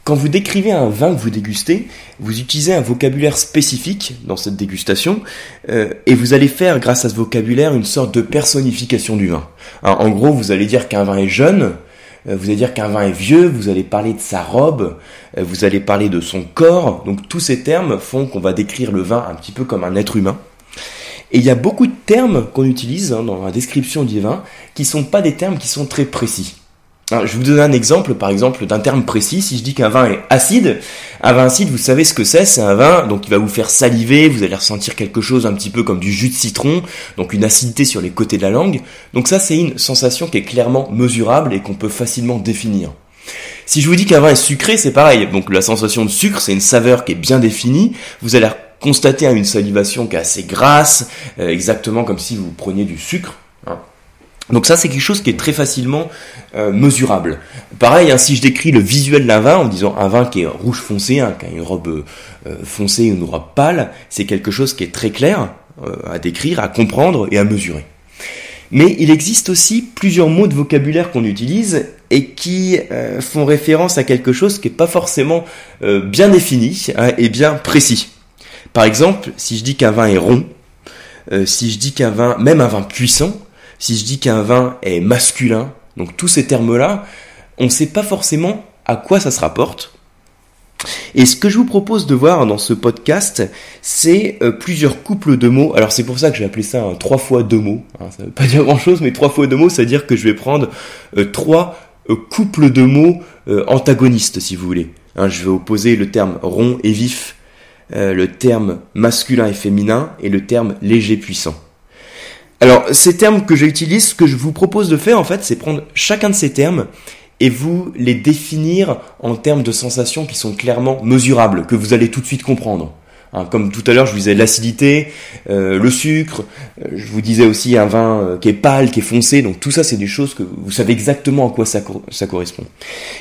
Quand vous décrivez un vin que vous dégustez, vous utilisez un vocabulaire spécifique dans cette dégustation et vous allez faire, grâce à ce vocabulaire, une sorte de personnification du vin. En gros, vous allez dire qu'un vin est jeune, vous allez dire qu'un vin est vieux, vous allez parler de sa robe, vous allez parler de son corps. Donc tous ces termes font qu'on va décrire le vin un petit peu comme un être humain. Et il y a beaucoup de termes qu'on utilise dans la description du vin qui sont pas des termes qui sont très précis. Alors, je vais vous donner un exemple, par exemple, d'un terme précis. Si je dis qu'un vin est acide, un vin acide, vous savez ce que c'est un vin donc qui va vous faire saliver, vous allez ressentir quelque chose un petit peu comme du jus de citron, donc une acidité sur les côtés de la langue. Donc ça, c'est une sensation qui est clairement mesurable et qu'on peut facilement définir. Si je vous dis qu'un vin est sucré, c'est pareil. Donc la sensation de sucre, c'est une saveur qui est bien définie. Vous allez constater une salivation qui est assez grasse, exactement comme si vous preniez du sucre. Donc ça, c'est quelque chose qui est très facilement mesurable. Pareil, si je décris le visuel d'un vin en disant un vin qui est rouge foncé, qui a une robe foncée, une robe pâle, c'est quelque chose qui est très clair à décrire, à comprendre et à mesurer. Mais il existe aussi plusieurs mots de vocabulaire qu'on utilise et qui font référence à quelque chose qui n'est pas forcément bien défini et bien précis. Par exemple, si je dis qu'un vin est rond, si je dis qu'un vin, même un vin puissant, si je dis qu'un vin est masculin, donc tous ces termes-là, on ne sait pas forcément à quoi ça se rapporte. Et ce que je vous propose de voir dans ce podcast, c'est plusieurs couples de mots. Alors c'est pour ça que j'ai appelé ça 3 fois 2 mots. Ça ne veut pas dire grand-chose, mais 3 fois 2 mots, ça veut dire que je vais prendre 3 couples de mots antagonistes, si vous voulez. Je vais opposer le terme rond et vif, le terme masculin et féminin, et le terme léger puissant. Alors, ces termes que j'utilise, ce que je vous propose de faire, en fait, c'est prendre chacun de ces termes et vous les définir en termes de sensations qui sont clairement mesurables, que vous allez tout de suite comprendre. Comme tout à l'heure, je vous disais l'acidité, le sucre, je vous disais aussi un vin qui est pâle, qui est foncé, donc tout ça, c'est des choses que vous savez exactement à quoi ça correspond.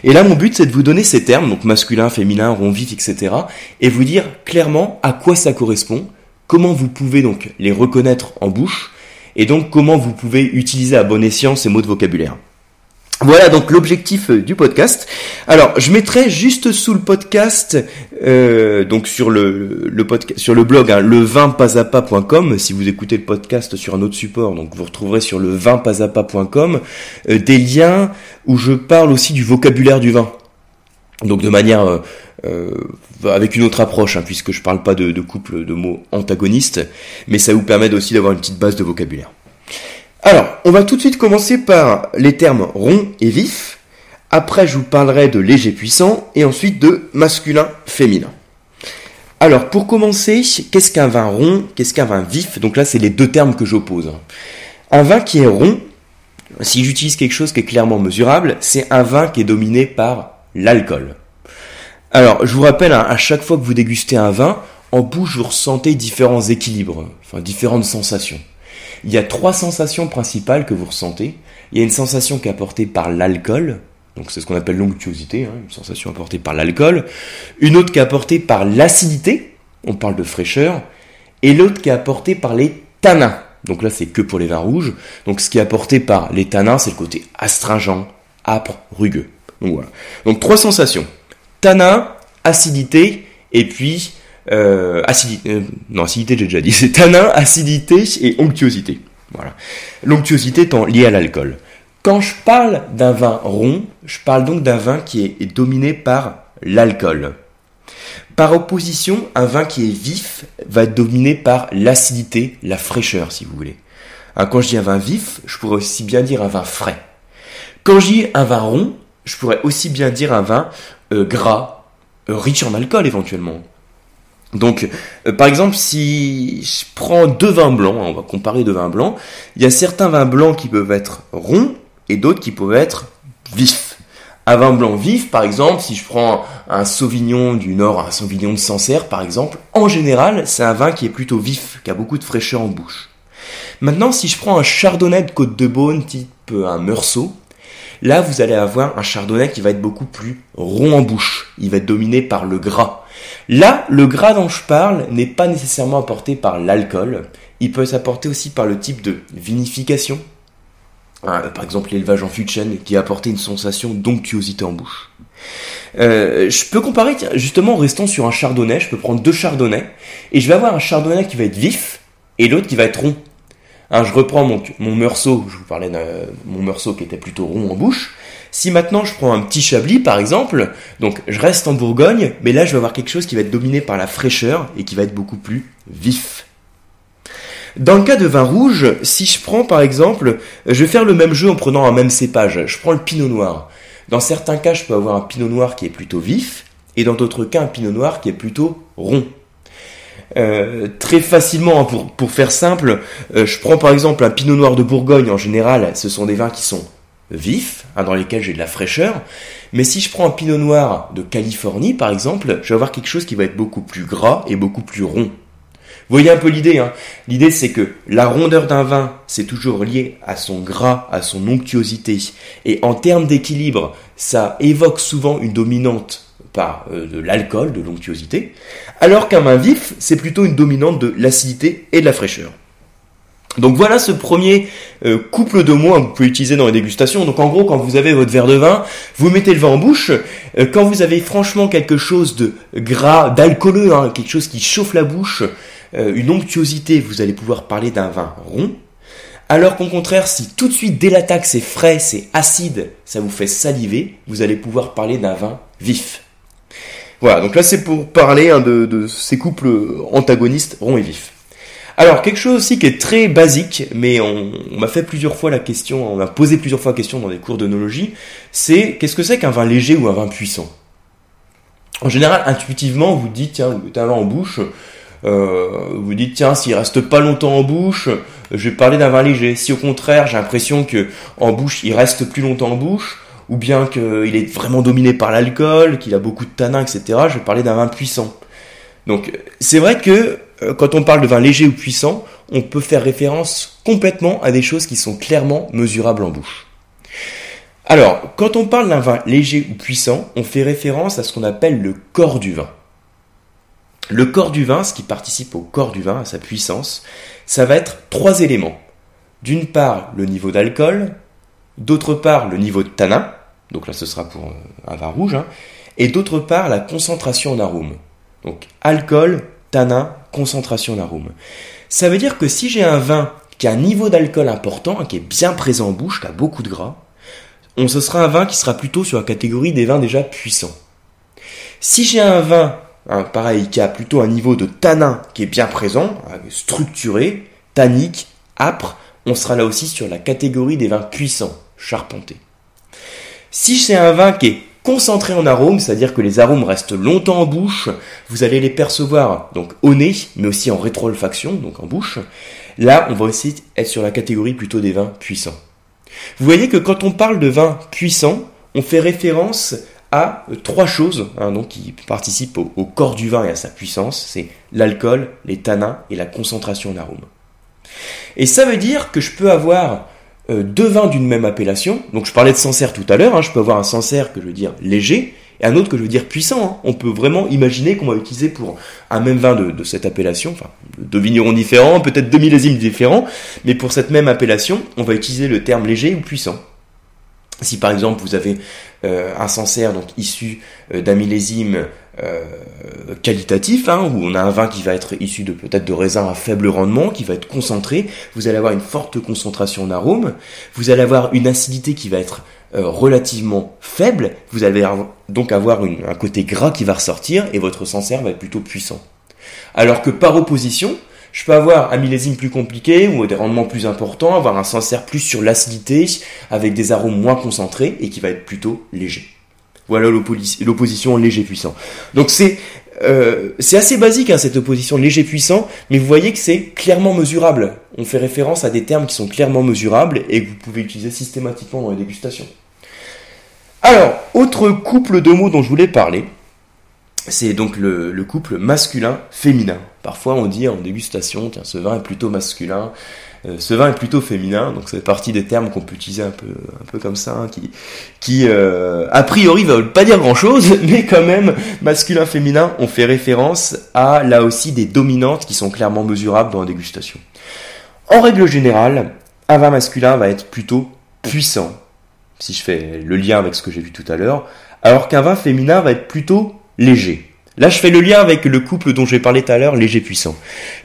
Et là, mon but, c'est de vous donner ces termes, donc masculin, féminin, rond, vif, etc., et vous dire clairement à quoi ça correspond, comment vous pouvez donc les reconnaître en bouche, et donc comment vous pouvez utiliser à bon escient ces mots de vocabulaire. Voilà donc l'objectif du podcast. Alors je mettrai juste sous le podcast, donc sur le podcast, sur le blog levinpasapas.com. Si vous écoutez le podcast sur un autre support, donc vous retrouverez sur levinpasapas.com des liens où je parle aussi du vocabulaire du vin. Donc de manière avec une autre approche, puisque je parle pas de couple de mots antagonistes, mais ça vous permet aussi d'avoir une petite base de vocabulaire. Alors, on va tout de suite commencer par les termes rond et vif. Après, je vous parlerai de léger puissant et ensuite de masculin féminin. Alors, pour commencer, qu'est-ce qu'un vin rond, qu'est-ce qu'un vin vif? Donc là, c'est les 2 termes que j'oppose. Un vin qui est rond, si j'utilise quelque chose qui est clairement mesurable, c'est un vin qui est dominé par l'alcool. Alors, je vous rappelle, à chaque fois que vous dégustez un vin, en bouche, vous ressentez différents équilibres, différentes sensations. Il y a 3 sensations principales que vous ressentez. Il y a une sensation qui est apportée par l'alcool, donc c'est ce qu'on appelle l'onctuosité, une sensation apportée par l'alcool. Une autre qui est apportée par l'acidité, on parle de fraîcheur. Et l'autre qui est apportée par les tanins. Donc là, c'est que pour les vins rouges. Donc ce qui est apporté par les tanins, c'est le côté astringent, âpre, rugueux. Donc voilà. Donc 3 sensations. Tanin, acidité, et puis acidité j'ai déjà dit, c'est tanin, acidité et onctuosité. Voilà. L'onctuosité étant liée à l'alcool. Quand je parle d'un vin rond, je parle donc d'un vin qui est dominé par l'alcool. Par opposition, un vin qui est vif va être dominé par l'acidité, la fraîcheur, si vous voulez. Quand je dis un vin vif, je pourrais aussi bien dire un vin frais. Quand je dis un vin rond, je pourrais aussi bien dire un vin gras, riche en alcool éventuellement. Donc, par exemple, si je prends 2 vins blancs, on va comparer 2 vins blancs, il y a certains vins blancs qui peuvent être ronds et d'autres qui peuvent être vifs. Un vin blanc vif, par exemple, si je prends un Sauvignon du Nord, un Sauvignon de Sancerre, par exemple, en général, c'est un vin qui est plutôt vif, qui a beaucoup de fraîcheur en bouche. Maintenant, si je prends un Chardonnay de Côte-de-Beaune, type un Meursault, là, vous allez avoir un Chardonnay qui va être beaucoup plus rond en bouche. Il va être dominé par le gras. Là, le gras dont je parle n'est pas nécessairement apporté par l'alcool. Il peut s'apporter aussi par le type de vinification. Par exemple, l'élevage en fût de chêne qui a apporté une sensation d'onctuosité en bouche. Je peux comparer, justement, en restant sur un chardonnay, je peux prendre 2 chardonnays, et je vais avoir un chardonnay qui va être vif, et l'autre qui va être rond. Hein, je reprends mon meursault, je vous parlais de mon meursault qui était plutôt rond en bouche. Si maintenant je prends un petit chablis par exemple, donc je reste en Bourgogne, mais là je vais avoir quelque chose qui va être dominé par la fraîcheur et qui va être beaucoup plus vif. Dans le cas de vin rouge, si je prends par exemple, je vais faire le même jeu en prenant un même cépage, je prends le pinot noir. Dans certains cas je peux avoir un pinot noir qui est plutôt vif, et dans d'autres cas un pinot noir qui est plutôt rond. Très facilement, pour faire simple, je prends par exemple un pinot noir de Bourgogne. En général, ce sont des vins qui sont vifs, hein, dans lesquels j'ai de la fraîcheur. Mais si je prends un pinot noir de Californie par exemple, je vais avoir quelque chose qui va être beaucoup plus gras et beaucoup plus rond. Vous voyez un peu l'idée, hein. L'idée c'est que la rondeur d'un vin, c'est toujours lié à son gras, à son onctuosité. Et en termes d'équilibre, ça évoque souvent une dominante par de l'alcool, de l'onctuosité, alors qu'un vin vif, c'est plutôt une dominante de l'acidité et de la fraîcheur. Donc voilà ce premier couple de mots que vous pouvez utiliser dans les dégustations. Donc en gros, quand vous avez votre verre de vin, vous mettez le vin en bouche. Quand vous avez franchement quelque chose de gras, d'alcooleux, hein, quelque chose qui chauffe la bouche, une onctuosité, vous allez pouvoir parler d'un vin rond. Alors qu'au contraire, si tout de suite, dès l'attaque, c'est frais, c'est acide, ça vous fait saliver, vous allez pouvoir parler d'un vin vif. Voilà, donc là c'est pour parler de ces couples antagonistes ronds et vifs. Alors quelque chose aussi qui est très basique, mais on m'a fait plusieurs fois la question, on m'a posé plusieurs fois la question dans des cours d'œnologie, c'est qu'est-ce que c'est qu'un vin léger ou un vin puissant? En général, intuitivement, vous dites, tiens, vous mettez un vin en bouche, vous dites, tiens, s'il reste pas longtemps en bouche, je vais parler d'un vin léger. Si au contraire, j'ai l'impression que en bouche, il reste plus longtemps en bouche, ou bien qu'il est vraiment dominé par l'alcool, qu'il a beaucoup de tanins, etc., je vais parler d'un vin puissant. Donc, c'est vrai que quand on parle de vin léger ou puissant, on peut faire référence complètement à des choses qui sont clairement mesurables en bouche. Alors, quand on parle d'un vin léger ou puissant, on fait référence à ce qu'on appelle le corps du vin. Le corps du vin, ce qui participe au corps du vin, à sa puissance, ça va être 3 éléments. D'une part, le niveau d'alcool, d'autre part, le niveau de tanin, donc là ce sera pour un vin rouge, hein, et d'autre part, la concentration en arôme. Donc alcool, tanin, concentration en arôme. Ça veut dire que si j'ai un vin qui a un niveau d'alcool important, hein, qui est bien présent en bouche, qui a beaucoup de gras, ce sera un vin qui sera plutôt sur la catégorie des vins déjà puissants. Si j'ai un vin, hein, pareil, qui a plutôt un niveau de tanin qui est bien présent, structuré, tannique, âpre, on sera là aussi sur la catégorie des vins puissants, charpentés. Si c'est un vin qui est concentré en arômes, c'est-à-dire que les arômes restent longtemps en bouche, vous allez les percevoir donc au nez, mais aussi en rétro-olfaction, donc en bouche. Là, on va aussi être sur la catégorie plutôt des vins puissants. Vous voyez que quand on parle de vin puissant, on fait référence à 3 choses, hein, donc qui participent au corps du vin et à sa puissance, c'est l'alcool, les tanins et la concentration en arômes. Et ça veut dire que je peux avoir 2 vins d'une même appellation. Donc je parlais de Sancerre tout à l'heure, hein, je peux avoir un Sancerre que je veux dire léger et un autre que je veux dire puissant. Hein. On peut vraiment imaginer qu'on va utiliser pour un même vin de cette appellation, enfin de vignerons différents, peut-être 2 millésimes différents, mais pour cette même appellation, on va utiliser le terme léger ou puissant. Si par exemple vous avez un Sancerre donc issu d'un millésime qualitatif, hein, où on a un vin qui va être issu de peut-être de raisins à faible rendement, qui va être concentré, vous allez avoir une forte concentration en arôme, vous allez avoir une acidité qui va être relativement faible, vous allez donc avoir un côté gras qui va ressortir et votre Sancerre va être plutôt puissant. Alors que par opposition, je peux avoir un millésime plus compliqué ou des rendements plus importants, avoir un Sancerre plus sur l'acidité avec des arômes moins concentrés et qui va être plutôt léger. Voilà l'opposition léger-puissant. Donc c'est assez basique, hein, cette opposition léger-puissant, mais vous voyez que c'est clairement mesurable. On fait référence à des termes qui sont clairement mesurables et que vous pouvez utiliser systématiquement dans les dégustations. Alors, autre couple de mots dont je voulais parler, c'est donc le couple masculin-féminin. Parfois on dit en dégustation, tiens, ce vin est plutôt masculin, ce vin est plutôt féminin, donc c'est partie des termes qu'on peut utiliser un peu comme ça, hein, qui a priori veulent pas dire grand chose, mais quand même, masculin-féminin, on fait référence à là aussi des dominantes qui sont clairement mesurables dans la dégustation. En règle générale, un vin masculin va être plutôt puissant, si je fais le lien avec ce que j'ai vu tout à l'heure, alors qu'un vin féminin va être plutôt léger. Là, je fais le lien avec le couple dont j'ai parlé tout à l'heure, léger-puissant.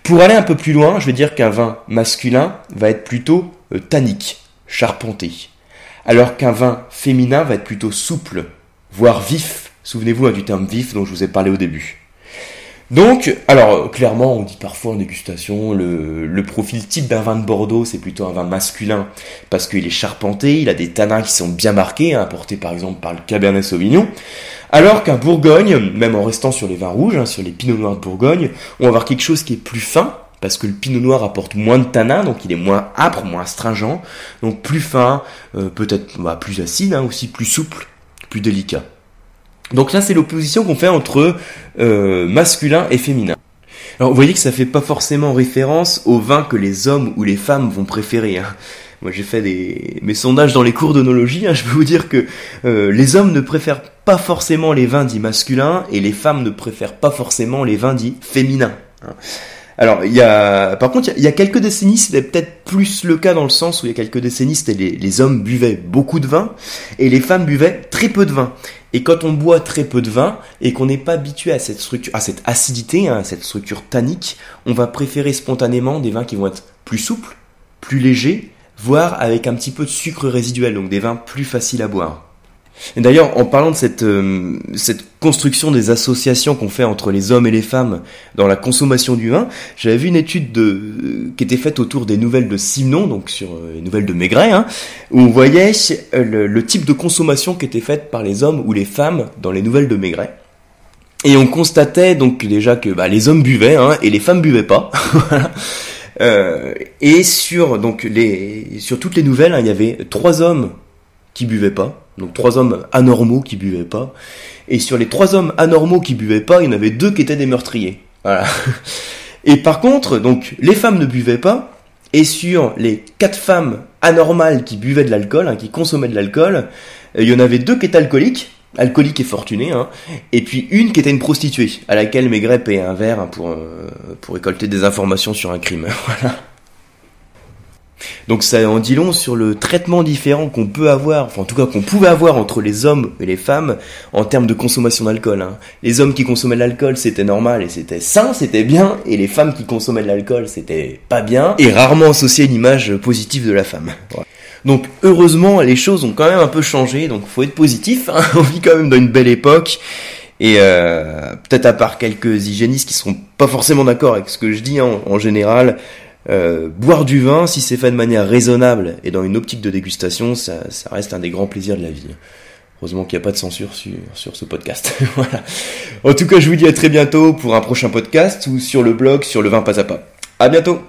Pour aller un peu plus loin, je vais dire qu'un vin masculin va être plutôt tannique, charpenté, alors qu'un vin féminin va être plutôt souple, voire vif. Souvenez-vous du terme vif dont je vous ai parlé au début. Donc, alors clairement, on dit parfois en dégustation, le profil type d'un vin de Bordeaux, c'est plutôt un vin masculin, parce qu'il est charpenté, il a des tanins qui sont bien marqués, apportés par exemple par le Cabernet Sauvignon, alors qu'un Bourgogne, même en restant sur les vins rouges, sur les Pinots Noirs de Bourgogne, on va avoir quelque chose qui est plus fin, parce que le Pinot Noir apporte moins de tanins, donc il est moins âpre, moins astringent, donc plus fin, peut-être plus acide, aussi plus souple, plus délicat. Donc là, c'est l'opposition qu'on fait entre masculin et féminin. Alors, vous voyez que ça fait pas forcément référence au vin que les hommes ou les femmes vont préférer. Moi, j'ai fait mes sondages dans les cours d'œnologie. Je peux vous dire que les hommes ne préfèrent pas forcément les vins dits masculins et les femmes ne préfèrent pas forcément les vins dits féminins. Alors, par contre, il y a quelques décennies, c'était peut-être plus le cas dans le sens où il y a quelques décennies, c'était les hommes buvaient beaucoup de vin et les femmes buvaient très peu de vin. Et quand on boit très peu de vin et qu'on n'est pas habitué à cette structure, à cette acidité, à cette structure tannique, on va préférer spontanément des vins qui vont être plus souples, plus légers, voire avec un petit peu de sucre résiduel, donc des vins plus faciles à boire. Et d'ailleurs, en parlant de cette construction des associations qu'on fait entre les hommes et les femmes dans la consommation du vin, j'avais vu une étude qui était faite autour des nouvelles de Simon, donc sur les nouvelles de Maigret, où on voyait le type de consommation qui était faite par les hommes ou les femmes dans les nouvelles de Maigret. Et on constatait donc déjà que les hommes buvaient et les femmes buvaient pas. Et sur toutes les nouvelles, il y avait 3 hommes qui buvaient pas. Donc 3 hommes anormaux qui buvaient pas. Et sur les 3 hommes anormaux qui buvaient pas, il y en avait 2 qui étaient des meurtriers. Voilà. Et par contre, donc, les femmes ne buvaient pas. Et sur les 4 femmes anormales qui buvaient de l'alcool, qui consommaient de l'alcool, il y en avait 2 qui étaient alcooliques et fortunés, et puis une qui était une prostituée, à laquelle Maigret payait un verre pour récolter des informations sur un crime. Voilà. Donc ça en dit long sur le traitement différent qu'on peut avoir, enfin en tout cas qu'on pouvait avoir entre les hommes et les femmes en termes de consommation d'alcool. Les hommes qui consommaient de l'alcool, c'était normal et c'était sain, c'était bien, et les femmes qui consommaient de l'alcool, c'était pas bien, et rarement associé à une image positive de la femme. Voilà. Donc heureusement, les choses ont quand même un peu changé, donc faut être positif, on vit quand même dans une belle époque. Et peut-être à part quelques hygiénistes qui seront pas forcément d'accord avec ce que je dis en général, boire du vin, si c'est fait de manière raisonnable et dans une optique de dégustation, ça reste un des grands plaisirs de la vie. Heureusement qu'il n'y a pas de censure sur ce podcast. Voilà. En tout cas, je vous dis à très bientôt pour un prochain podcast ou sur le blog sur le vin pas à pas. À bientôt.